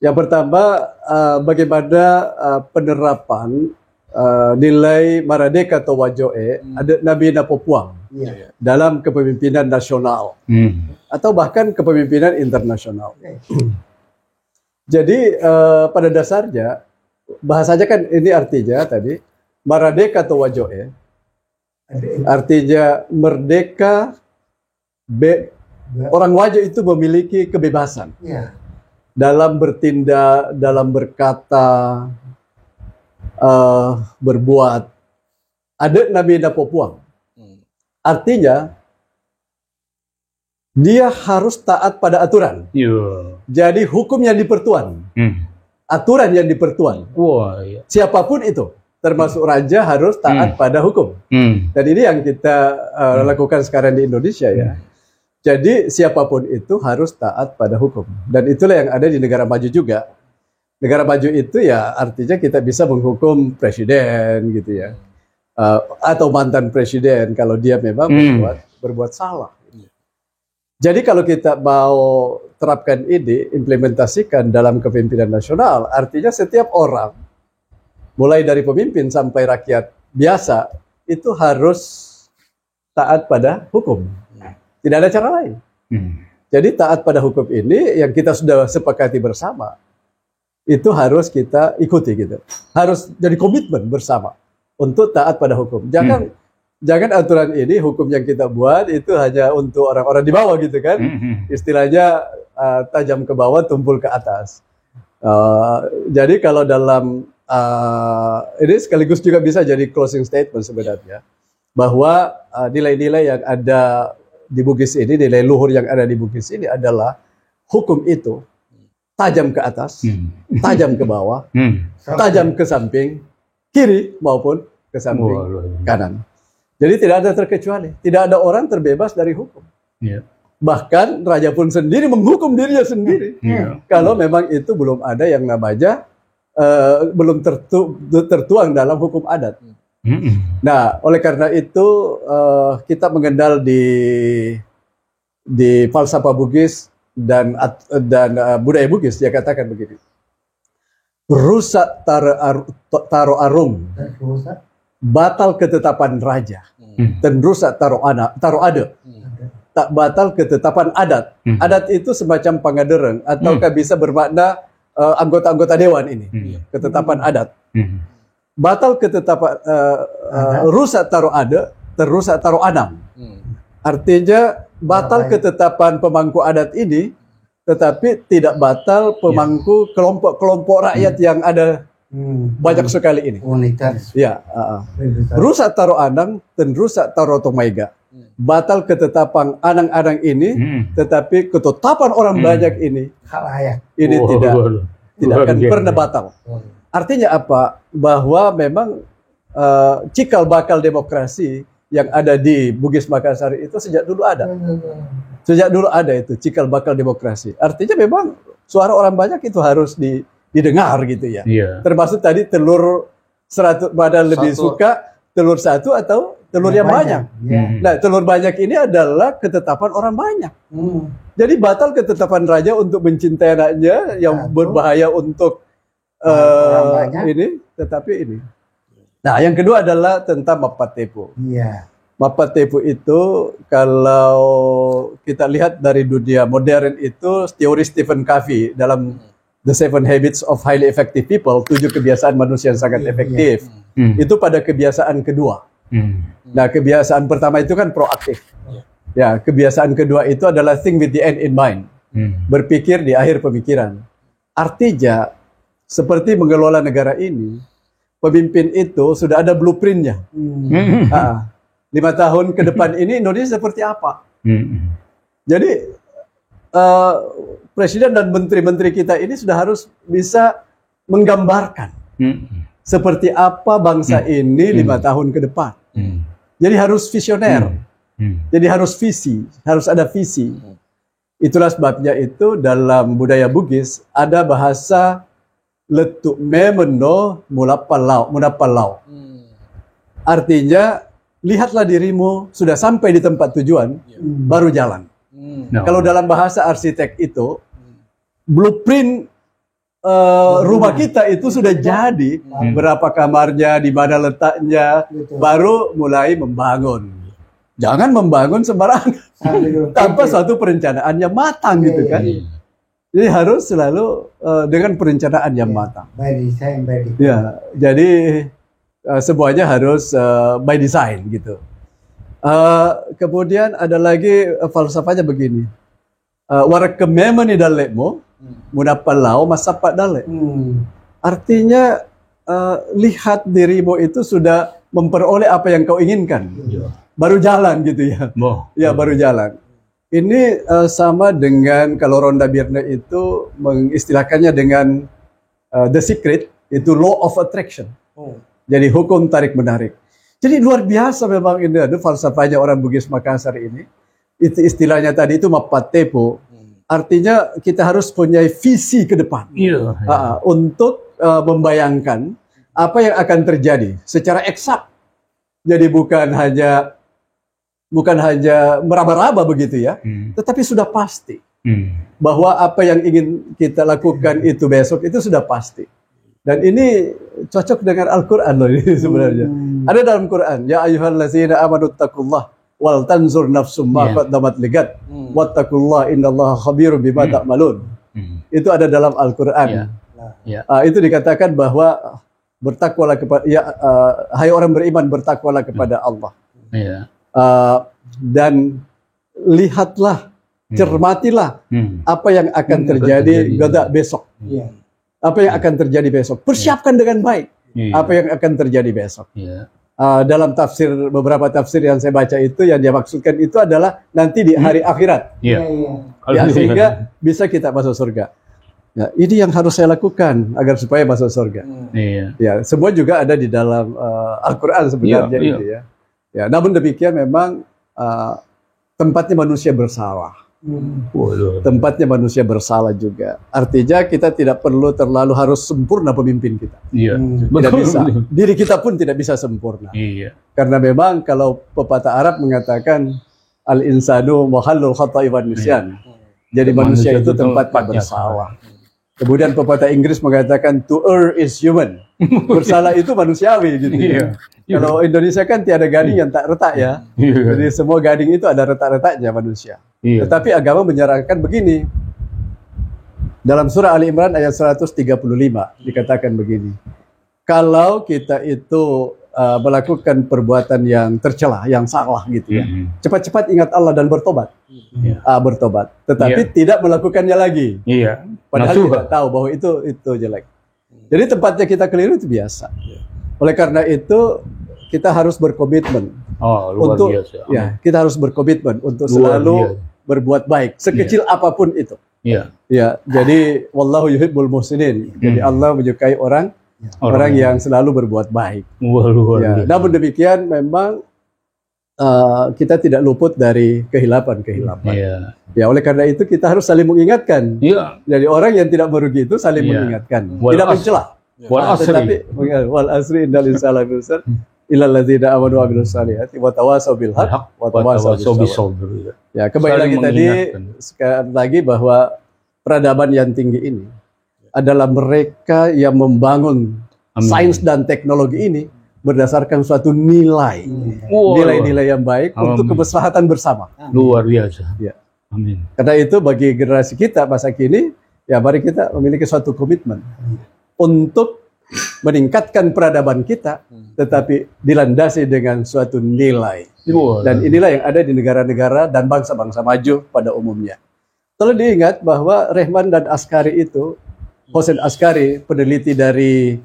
Yang pertama, bagaimana penerapan nilai Maradeka atau Wajoe ada Nabi Napopuang dalam kepemimpinan nasional atau bahkan kepemimpinan internasional. Jadi pada dasarnya bahasanya kan ini artinya tadi Maradeka atau Wajoe artinya merdeka, orang Wajo itu memiliki kebebasan dalam bertindak, dalam berkata, berbuat. Ada Nabi Napopuang. Artinya dia harus taat pada aturan. Jadi hukum yang dipertuan, aturan yang dipertuan. Siapapun itu, termasuk raja harus taat pada hukum. Dan ini yang kita lakukan sekarang di Indonesia ya. Jadi siapapun itu harus taat pada hukum. Dan itulah yang ada di negara maju juga. Negara maju itu ya artinya kita bisa menghukum presiden gitu ya. Atau mantan presiden kalau dia memang berbuat salah. Jadi kalau kita mau terapkan ini, implementasikan dalam kepemimpinan nasional, artinya setiap orang, mulai dari pemimpin sampai rakyat biasa, itu harus taat pada hukum. Tidak ada cara lain. Jadi taat pada hukum ini yang kita sudah sepakati bersama, itu harus kita ikuti gitu. Harus jadi komitmen bersama untuk taat pada hukum. Jangan aturan ini, hukum yang kita buat itu hanya untuk orang-orang di bawah gitu kan. Istilahnya tajam ke bawah, tumpul ke atas. Jadi kalau dalam ini sekaligus juga bisa jadi closing statement sebenarnya, bahwa nilai-nilai yang ada di Bugis ini, nilai luhur yang ada di Bugis ini adalah hukum itu tajam ke atas, tajam ke bawah, tajam ke samping kiri maupun ke samping kanan. Jadi tidak ada terkecuali, tidak ada orang terbebas dari hukum. Bahkan raja pun sendiri menghukum dirinya sendiri. Kalau memang itu belum ada yang namanya belum tertuang dalam hukum adat. Nah, oleh karena itu kita mengenal di falsafah Bugis dan budaya Bugis, dia katakan begini: rusak taro arum, batal ketetapan raja, dan rusak taro ada, tak batal ketetapan adat. Adat itu semacam pangadereng ataukah bisa bermakna anggota-anggota dewan ini, ketetapan adat. Batal ketetapan rusak taro ada, terrusak taro anam. Artinya batal ketetapan pemangku adat ini, tetapi tidak batal pemangku kelompok-kelompok rakyat yang ada banyak sekali ini. Ya, rusak taro anam dan rusak taro tomaiga. Batal ketetapan anang-anang ini, tetapi ketetapan orang banyak ini tidak akan pernah batal. Artinya apa? Bahwa memang cikal bakal demokrasi yang ada di Bugis Makassar itu sejak dulu ada. Sejak dulu ada itu cikal bakal demokrasi. Artinya memang suara orang banyak itu harus didengar gitu ya. Termasuk tadi telur 100, pada lebih suka telur satu atau telur yang banyak. Nah, telur banyak ini adalah ketetapan orang banyak. Jadi batal ketetapan raja untuk mencintai anaknya yang berbahaya untuk ini, tetapi ini. Nah, yang kedua adalah tentang Mapatepo. Mapat Tepu itu kalau kita lihat dari dunia modern itu teori Stephen Covey dalam The 7 Habits of Highly Effective People, 7 kebiasaan manusia yang sangat efektif. Itu pada kebiasaan kedua. Nah, kebiasaan pertama itu kan proaktif. Ya, kebiasaan kedua itu adalah think with the end in mind. Berpikir di akhir pemikiran. Artinya, seperti mengelola negara ini, pemimpin itu sudah ada blueprintnya. 5 tahun ke depan ini Indonesia seperti apa? Jadi presiden dan menteri-menteri kita ini sudah harus bisa menggambarkan seperti apa bangsa ini 5 tahun ke depan. Jadi harus visioner. Jadi harus visi, harus ada visi. Itulah sebabnya itu dalam budaya Bugis ada bahasa letuk memeno munapalau. Artinya lihatlah dirimu sudah sampai di tempat tujuan, baru jalan. Kalau dalam bahasa arsitek itu, blueprint rumah kita itu sudah jadi, berapa kamarnya, di mana letaknya, baru mulai membangun. Jangan membangun sembarangan tanpa suatu perencanaan yang matang gitu kan. Jadi harus selalu dengan perencanaan yang matang. Ya, jadi semuanya harus by design gitu. Kemudian ada lagi falsafahnya begini. Warakemema ni dalekmu, munapalau masapat dalek. Artinya lihat dirimu itu sudah memperoleh apa yang kau inginkan. Baru jalan gitu ya. Ya baru jalan. Ini sama dengan kalau Ronda Birne itu mengistilahkannya dengan The Secret, itu Law of Attraction. Jadi hukum tarik menarik. Jadi luar biasa memang ini ada falsafahnya orang Bugis Makassar ini. Itu istilahnya tadi itu mapatepo. Artinya kita harus punya visi ke depan untuk membayangkan apa yang akan terjadi secara eksak. Jadi bukan hanya meraba-raba begitu ya, tetapi sudah pasti bahwa apa yang ingin kita lakukan itu besok itu sudah pasti. Dan ini cocok dengan Al-Quran loh ini sebenarnya. Ada dalam Quran, ya ayyuhallazina amanu taqullah wal tanzur nafsum ma qaddamat ligat wattaqullah innallaha khabirum bima ta'malun. Itu ada dalam Al-Quran. Itu dikatakan bahwa bertakwalah kepada hai orang beriman, bertakwalah kepada Allah. Dan lihatlah, cermatilah apa yang akan terjadi besok. Apa yang akan terjadi besok. Persiapkan dengan baik apa yang akan terjadi besok. Dalam tafsir, beberapa tafsir yang saya baca itu yang dia maksudkan itu adalah nanti di hari akhirat. Sehingga bisa kita masuk surga. Ya, ini yang harus saya lakukan agar supaya masuk surga. Ya, semua juga ada di dalam Al-Quran sebenarnya itu ya. Ya, namun demikian memang tempatnya manusia bersalah. Tempatnya manusia bersalah juga. Artinya kita tidak perlu terlalu harus sempurna pemimpin kita. Tidak bisa. Diri kita pun tidak bisa sempurna. Karena memang kalau pepatah Arab mengatakan al-insanu mahallul khata'i wan nisyan. Jadi manusia itu tempatnya bersalah. Kemudian pepatah Inggris mengatakan to err is human. Bersalah itu manusiawi gitu. Kalau Indonesia kan tiada gading yang tak retak ya. Jadi semua gading itu ada retak-retaknya manusia. Tetapi agama menyarankan begini. Dalam surah Ali Imran ayat 135 dikatakan begini. Kalau kita itu melakukan perbuatan yang tercela, yang salah gitu ya. Cepat-cepat ingat Allah dan bertobat. Bertobat. Tetapi tidak melakukannya lagi. Padahal kita tahu bahwa itu jelek. Jadi tempatnya kita keliru itu biasa. Oleh karena itu kita harus berkomitmen untuk kita harus berkomitmen untuk selalu berbuat baik sekecil apapun itu. Jadi wallahu yuhibbul muhsinin. Jadi Allah menyukai orang yang selalu berbuat baik. Namun demikian memang kita tidak luput dari kehilapan-kehilapan. Ya, oleh karena itu kita harus saling mengingatkan. Jadi orang yang tidak merugi itu saling mengingatkan, tidak mencela. Tetapi wal asri innal insana lafi khusr illa alladzina amanu wa amilus solihati wa tawassaw bil haqq wa tawassaw bis sabr. Ya, kembali lagi tadi sekali lagi bahwa peradaban yang tinggi ini adalah mereka yang membangun sains dan teknologi ini berdasarkan suatu nilai-nilai yang baik untuk kemaslahatan bersama. Luar biasa. Amin. Karena itu bagi generasi kita masa kini, ya mari kita memiliki suatu komitmen untuk meningkatkan peradaban kita, tetapi dilandasi dengan suatu nilai. Dan inilah yang ada di negara-negara dan bangsa-bangsa maju pada umumnya. Kalau diingat bahwa Rehman dan Askari itu, Hossein Askari, peneliti dari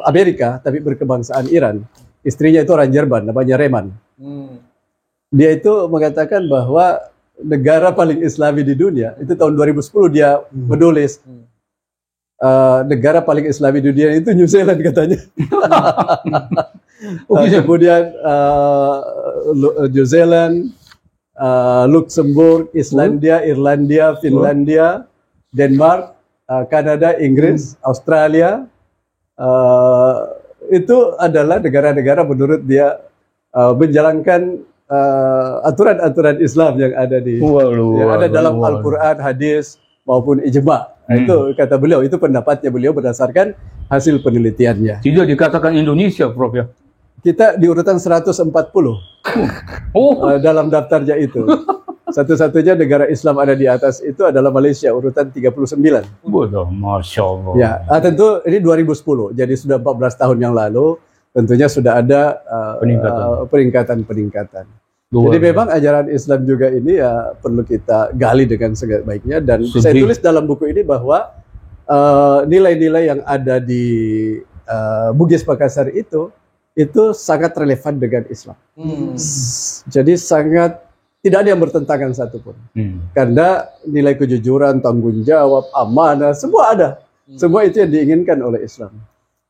Amerika, tapi berkebangsaan Iran. Istrinya itu orang Jerman, namanya Rehman. Dia itu mengatakan bahwa negara paling Islami di dunia, itu tahun 2010 dia menulis, negara paling Islami di dunia itu New Zealand katanya. Kemudian New Zealand, Luxembourg, Islandia, Irlandia, Finlandia, Denmark, Kanada, Inggris, Australia, itu adalah negara-negara menurut dia menjalankan aturan-aturan Islam yang ada yang ada dalam Al-Quran, hadis, maupun ijma. Itu kata beliau, itu pendapatnya beliau berdasarkan hasil penelitiannya. Tidak dikatakan Indonesia, Prof ya? Kita di urutan 140 dalam daftarnya itu. Satu-satunya negara Islam ada di atas itu adalah Malaysia, urutan 39. Waduh, Masya Allah. Ya, tentu ini 2010, jadi sudah 14 tahun yang lalu, tentunya sudah ada peningkatan. Jadi memang ajaran Islam juga ini ya perlu kita gali dengan sebaik-baiknya, dan saya tulis dalam buku ini bahwa nilai-nilai yang ada di Bugis Makassar itu sangat relevan dengan Islam. Jadi sangat tidak ada yang bertentangan satupun. Karena nilai kejujuran, tanggung jawab, amanah, semua ada. Semua itu yang diinginkan oleh Islam.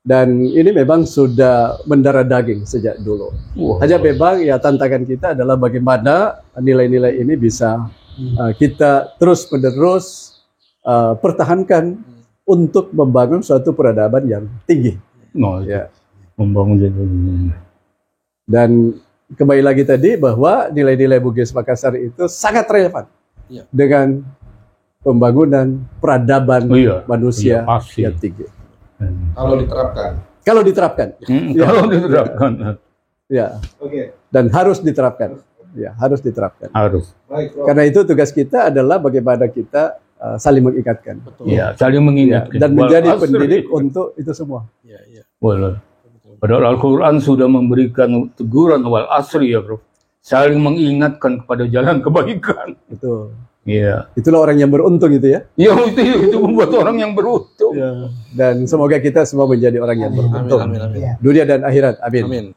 Dan ini memang sudah mendarah daging sejak dulu. Hanya memang ya tantangan kita adalah bagaimana nilai-nilai ini bisa kita terus-menerus pertahankan untuk membangun suatu peradaban yang tinggi. Ya. Membangun. Dan kembali lagi tadi bahwa nilai-nilai Bugis Makassar itu sangat relevan dengan pembangunan peradaban manusia yang tinggi. Kalau diterapkan. Kalau diterapkan. Ya. Dan harus diterapkan. Ya, harus diterapkan. Harus. Karena itu tugas kita adalah bagaimana kita saling mengikatkan. Ya, saling mengingatkan. Dan menjadi pendidik untuk itu semua. Boleh. Padahal Al-Quran sudah memberikan teguran wal asri ya, Bro. Saling mengingatkan kepada jalan kebaikan. Betul. Iya. Itulah orang yang beruntung itu ya. Iya, itu membuat orang yang beruntung. Dan semoga kita semua menjadi orang yang beruntung. Amin. Dunia dan akhirat. Amin.